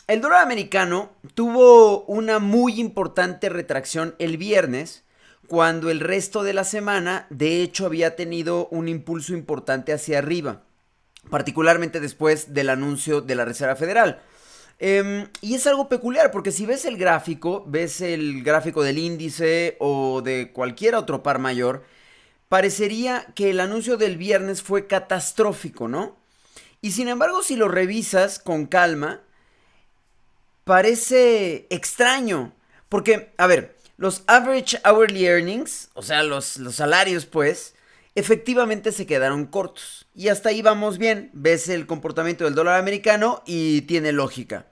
el dólar americano tuvo una muy importante retracción el viernes, cuando el resto de la semana, de hecho, había tenido un impulso importante hacia arriba, particularmente después del anuncio de la Reserva Federal. Y es algo peculiar porque si ves el gráfico del índice o de cualquier otro par mayor, parecería que el anuncio del viernes fue catastrófico, ¿no? Y sin embargo, si lo revisas con calma, parece extraño. Porque, a ver, los average hourly earnings, o sea, los salarios, pues, efectivamente se quedaron cortos. Y hasta ahí vamos bien. Ves el comportamiento del dólar americano y tiene lógica.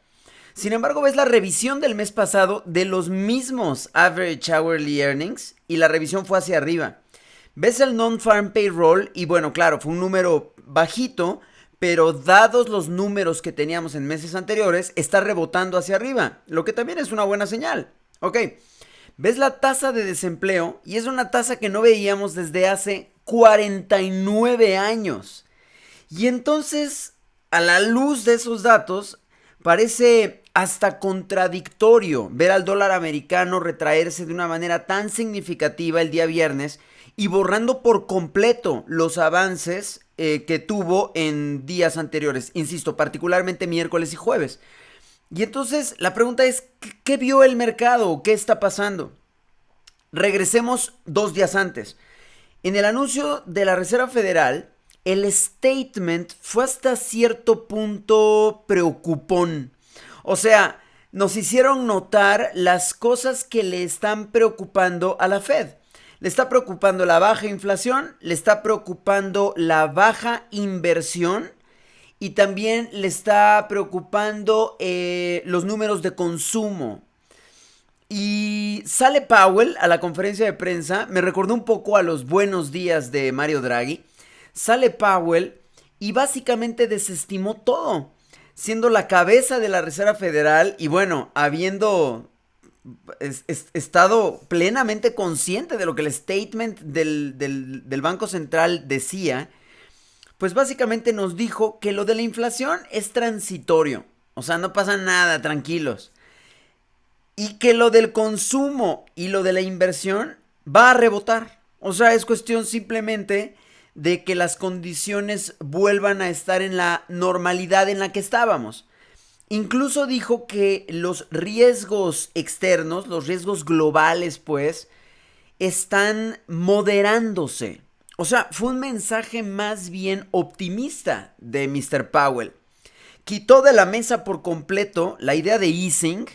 Sin embargo, ves la revisión del mes pasado de los mismos average hourly earnings y la revisión fue hacia arriba. Ves el non-farm payroll y bueno, claro, fue un número bajito, pero dados los números que teníamos en meses anteriores, está rebotando hacia arriba, lo que también es una buena señal. Ok, ves la tasa de desempleo y es una tasa que no veíamos desde hace 49 años. Y entonces, a la luz de esos datos, parece hasta contradictorio ver al dólar americano retraerse de una manera tan significativa el día viernes y borrando por completo los avances que tuvo en días anteriores, insisto, particularmente miércoles y jueves. Y entonces la pregunta es, ¿qué vio el mercado? ¿Qué está pasando? Regresemos 2 días antes. En el anuncio de la Reserva Federal, el statement fue hasta cierto punto preocupón. O sea, nos hicieron notar las cosas que le están preocupando a la Fed. Le está preocupando la baja inflación, le está preocupando la baja inversión y también le está preocupando los números de consumo. Y sale Powell a la conferencia de prensa, me recordó un poco a los buenos días de Mario Draghi. Sale Powell y básicamente desestimó todo, siendo la cabeza de la Reserva Federal y bueno, habiendo estado plenamente consciente de lo que el statement del Banco Central decía, pues básicamente nos dijo que lo de la inflación es transitorio, o sea, no pasa nada, tranquilos. Y que lo del consumo y lo de la inversión va a rebotar. O sea, es cuestión simplemente de que las condiciones vuelvan a estar en la normalidad en la que estábamos. Incluso dijo que los riesgos externos, los riesgos globales, pues, están moderándose. O sea, fue un mensaje más bien optimista de Mr. Powell. Quitó de la mesa por completo la idea de easing,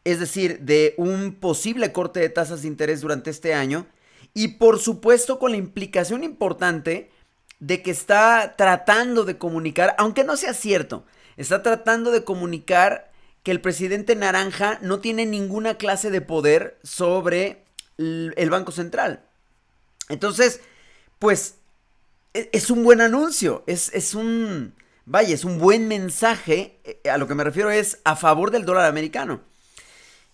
es decir, de un posible corte de tasas de interés durante este año, y por supuesto con la implicación importante de que está tratando de comunicar, aunque no sea cierto, está tratando de comunicar que el presidente naranja no tiene ninguna clase de poder sobre el Banco Central. Entonces, pues, es un buen anuncio, vaya, es un buen mensaje, a lo que me refiero es a favor del dólar americano.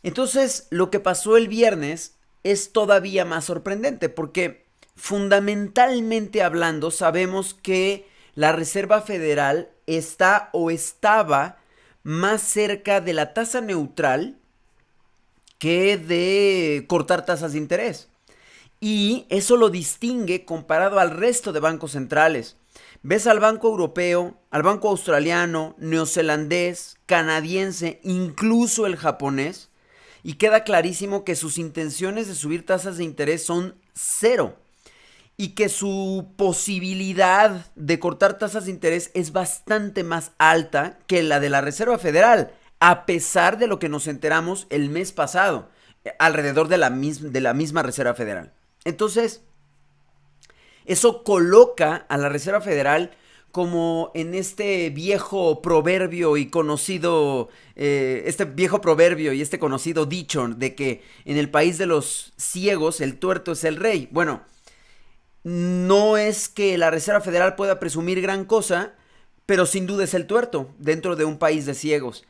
Entonces, lo que pasó el viernes es todavía más sorprendente porque fundamentalmente hablando sabemos que la Reserva Federal está o estaba más cerca de la tasa neutral que de cortar tasas de interés. Y eso lo distingue comparado al resto de bancos centrales. Ves al Banco Europeo, al Banco Australiano, neozelandés, canadiense, incluso el japonés, y queda clarísimo que sus intenciones de subir tasas de interés son cero y que su posibilidad de cortar tasas de interés es bastante más alta que la de la Reserva Federal, a pesar de lo que nos enteramos el mes pasado, alrededor de la misma Reserva Federal. Entonces, eso coloca a la Reserva Federal como en este viejo proverbio y conocido, este viejo proverbio y este conocido dicho de que en el país de los ciegos el tuerto es el rey. Bueno, no es que la Reserva Federal pueda presumir gran cosa, pero sin duda es el tuerto dentro de un país de ciegos.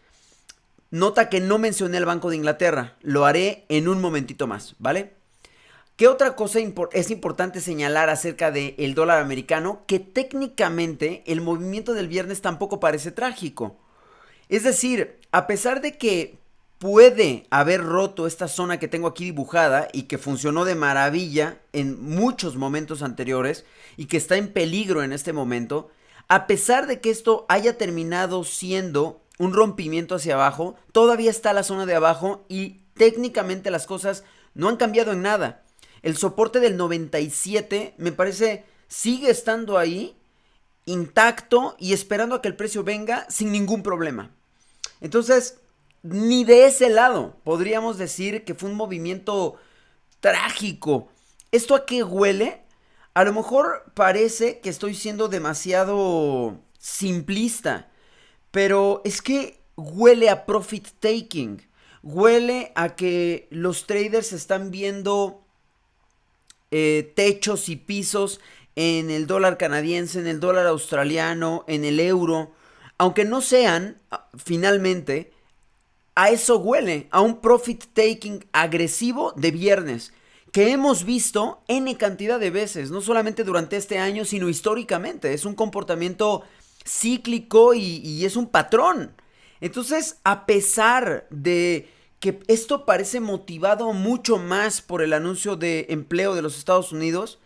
Nota que no mencioné el Banco de Inglaterra, lo haré en un momentito más, ¿vale? ¿Qué otra cosa es importante señalar acerca del dólar americano? Que técnicamente el movimiento del viernes tampoco parece trágico. Es decir, a pesar de que puede haber roto esta zona que tengo aquí dibujada y que funcionó de maravilla en muchos momentos anteriores y que está en peligro en este momento, a pesar de que esto haya terminado siendo un rompimiento hacia abajo, todavía está la zona de abajo y técnicamente las cosas no han cambiado en nada. El soporte del 97 me parece sigue estando ahí, intacto y esperando a que el precio venga sin ningún problema. Entonces, ni de ese lado podríamos decir que fue un movimiento trágico. ¿Esto a qué huele? A lo mejor parece que estoy siendo demasiado simplista, pero es que huele a profit taking. Huele a que los traders están viendo techos y pisos en el dólar canadiense, en el dólar australiano, en el euro. Aunque no sean, finalmente, a eso huele, a un profit taking agresivo de viernes, que hemos visto N cantidad de veces, no solamente durante este año, sino históricamente. Es un comportamiento cíclico y es un patrón. Entonces, a pesar de que esto parece motivado mucho más por el anuncio de empleo de los Estados Unidos,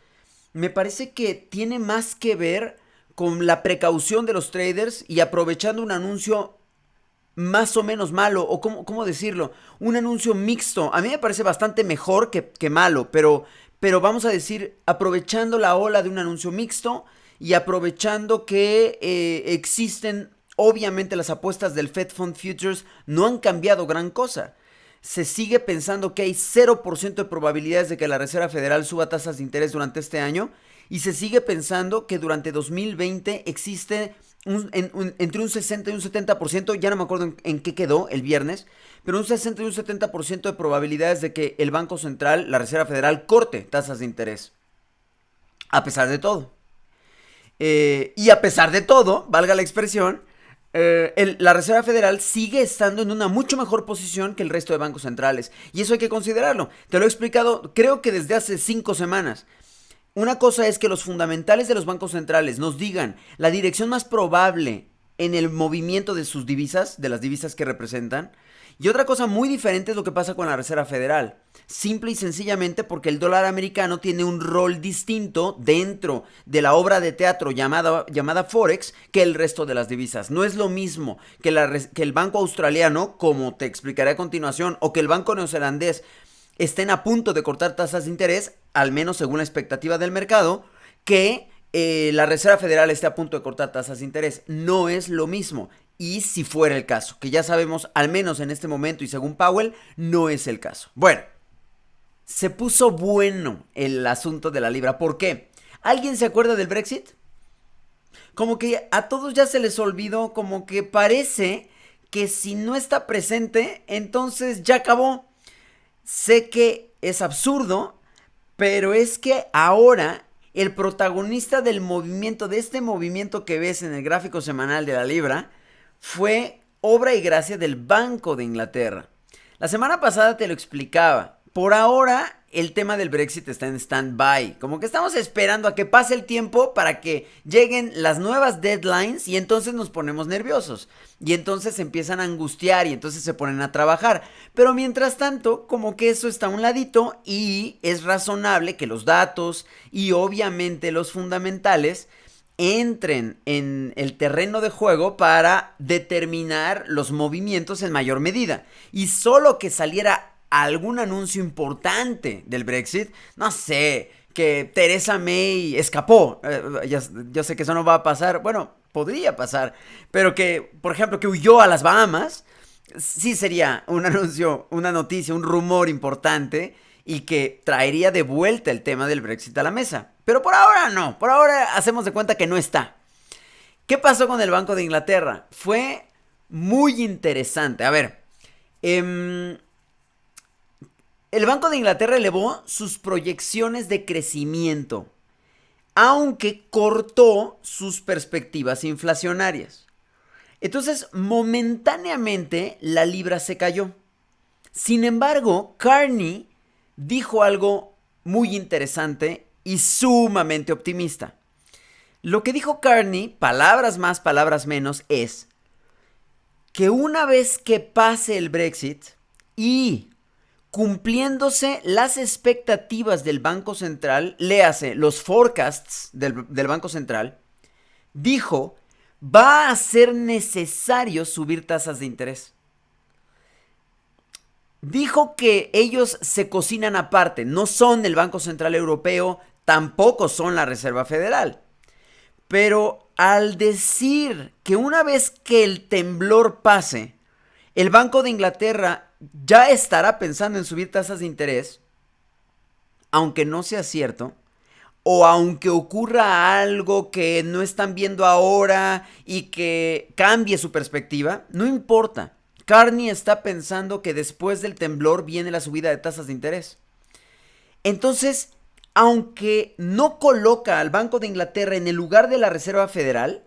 me parece que tiene más que ver con la precaución de los traders y aprovechando un anuncio más o menos malo, o cómo decirlo, un anuncio mixto. A mí me parece bastante mejor que malo, pero vamos a decir, aprovechando la ola de un anuncio mixto y aprovechando que existen, obviamente las apuestas del Fed Fund Futures no han cambiado gran cosa. Se sigue pensando que hay 0% de probabilidades de que la Reserva Federal suba tasas de interés durante este año, y se sigue pensando que durante 2020 existe entre un 60 y un 70%, ya no me acuerdo en qué quedó el viernes, pero un 60 y un 70% de probabilidades de que el Banco Central, la Reserva Federal, corte tasas de interés. A pesar de todo. Y a pesar de todo, valga la expresión, la Reserva Federal sigue estando en una mucho mejor posición que el resto de bancos centrales. Y eso hay que considerarlo. Te lo he explicado, creo que desde hace 5 semanas. Una cosa es que los fundamentales de los bancos centrales nos digan la dirección más probable en el movimiento de sus divisas, de las divisas que representan. Y otra cosa muy diferente es lo que pasa con la Reserva Federal. Simple y sencillamente porque el dólar americano tiene un rol distinto dentro de la obra de teatro llamada Forex que el resto de las divisas. No es lo mismo que el banco australiano, como te explicaré a continuación, o que el banco neozelandés estén a punto de cortar tasas de interés, al menos según la expectativa del mercado, que la Reserva Federal esté a punto de cortar tasas de interés. No es lo mismo. Y si fuera el caso, que ya sabemos, al menos en este momento y según Powell, no es el caso. Bueno, se puso bueno el asunto de la libra. ¿Por qué? ¿Alguien se acuerda del Brexit? Como que a todos ya se les olvidó, como que parece que si no está presente, entonces ya acabó. Sé que es absurdo, pero es que ahora el protagonista del movimiento, de este movimiento que ves en el gráfico semanal de la libra, fue obra y gracia del Banco de Inglaterra. La semana pasada te lo explicaba. Por ahora el tema del Brexit está en stand-by. Como que estamos esperando a que pase el tiempo para que lleguen las nuevas deadlines y entonces nos ponemos nerviosos. Y entonces se empiezan a angustiar y entonces se ponen a trabajar. Pero mientras tanto, como que eso está a un ladito y es razonable que los datos y obviamente los fundamentales entren en el terreno de juego para determinar los movimientos en mayor medida. Y solo que saliera algún anuncio importante del Brexit, no sé, que Theresa May escapó, yo sé que eso no va a pasar, bueno, podría pasar, pero que, por ejemplo, que huyó a las Bahamas, sí sería un anuncio, una noticia, un rumor importante y que traería de vuelta el tema del Brexit a la mesa. Pero por ahora no, por ahora hacemos de cuenta que no está. ¿Qué pasó con el Banco de Inglaterra? Fue muy interesante. A ver, el Banco de Inglaterra elevó sus proyecciones de crecimiento, aunque cortó sus perspectivas inflacionarias. Entonces, momentáneamente, la libra se cayó. Sin embargo, Carney dijo algo muy interesante y sumamente optimista. Lo que dijo Carney, palabras más, palabras menos, es: que una vez que pase el Brexit y cumpliéndose las expectativas del Banco Central, léase los forecasts del Banco Central, dijo, va a ser necesario subir tasas de interés. Dijo que ellos se cocinan aparte, no son el Banco Central Europeo, tampoco son la Reserva Federal. Pero al decir que una vez que el temblor pase, el Banco de Inglaterra ya estará pensando en subir tasas de interés, aunque no sea cierto, o aunque ocurra algo que no están viendo ahora y que cambie su perspectiva, no importa. Carney está pensando que después del temblor viene la subida de tasas de interés. Entonces, aunque no coloca al Banco de Inglaterra en el lugar de la Reserva Federal,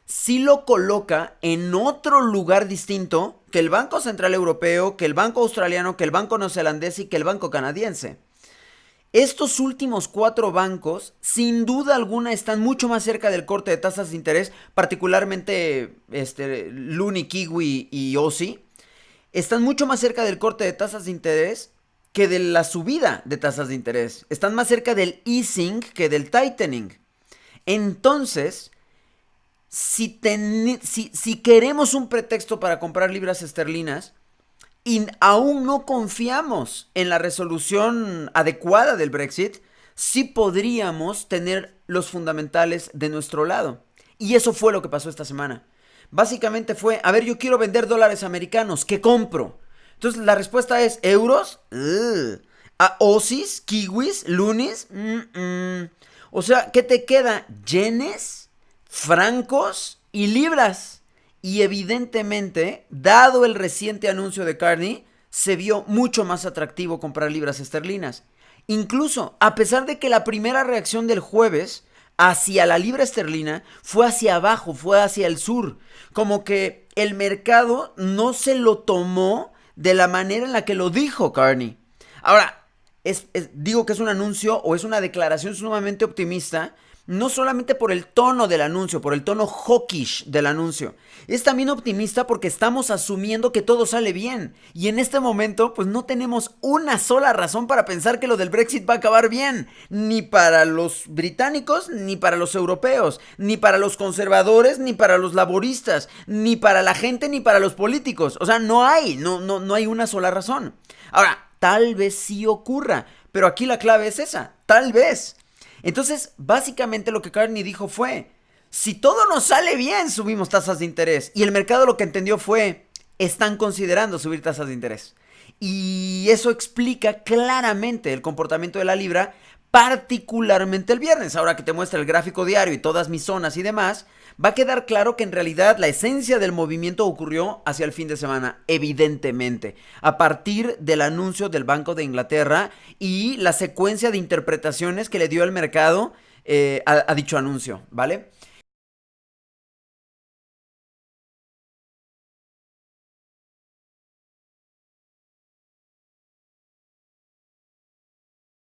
sí lo coloca en otro lugar distinto que el Banco Central Europeo, que el Banco Australiano, que el Banco Neozelandés y que el Banco Canadiense. Estos últimos 4 bancos, sin duda alguna, están mucho más cerca del corte de tasas de interés, particularmente Luni, Kiwi y Aussie. Están mucho más cerca del corte de tasas de interés que de la subida de tasas de interés. Están más cerca del easing que del tightening. Entonces, si queremos un pretexto para comprar libras esterlinas y aún no confiamos en la resolución adecuada del Brexit, sí podríamos tener los fundamentales de nuestro lado. Y eso fue lo que pasó esta semana. Básicamente fue, a ver, yo quiero vender dólares americanos, ¿qué compro? Entonces la respuesta es, ¿euros? ¿A Aussies? ¿Kiwis? ¿Lunis? O sea, ¿qué te queda? ¿Yenes? ¿Francos? ¿Y libras? Y evidentemente, dado el reciente anuncio de Carney, se vio mucho más atractivo comprar libras esterlinas. Incluso, a pesar de que la primera reacción del jueves hacia la libra esterlina fue hacia abajo, fue hacia el sur. Como que el mercado no se lo tomó de la manera en la que lo dijo Carney. Ahora, digo que es un anuncio o es una declaración sumamente optimista, no solamente por el tono del anuncio, por el tono hawkish del anuncio. Es también optimista porque estamos asumiendo que todo sale bien. Y en este momento, pues no tenemos una sola razón para pensar que lo del Brexit va a acabar bien. Ni para los británicos, ni para los europeos, ni para los conservadores, ni para los laboristas, ni para la gente, ni para los políticos. O sea, no hay una sola razón. Ahora, tal vez sí ocurra, pero aquí la clave es esa, tal vez. Entonces, básicamente lo que Carney dijo fue, si todo nos sale bien, subimos tasas de interés. Y el mercado lo que entendió fue, están considerando subir tasas de interés. Y eso explica claramente el comportamiento de la libra, particularmente el viernes. Ahora que te muestra el gráfico diario y todas mis zonas y demás, va a quedar claro que en realidad la esencia del movimiento ocurrió hacia el fin de semana, evidentemente, a partir del anuncio del Banco de Inglaterra y la secuencia de interpretaciones que le dio el mercado a dicho anuncio, ¿vale?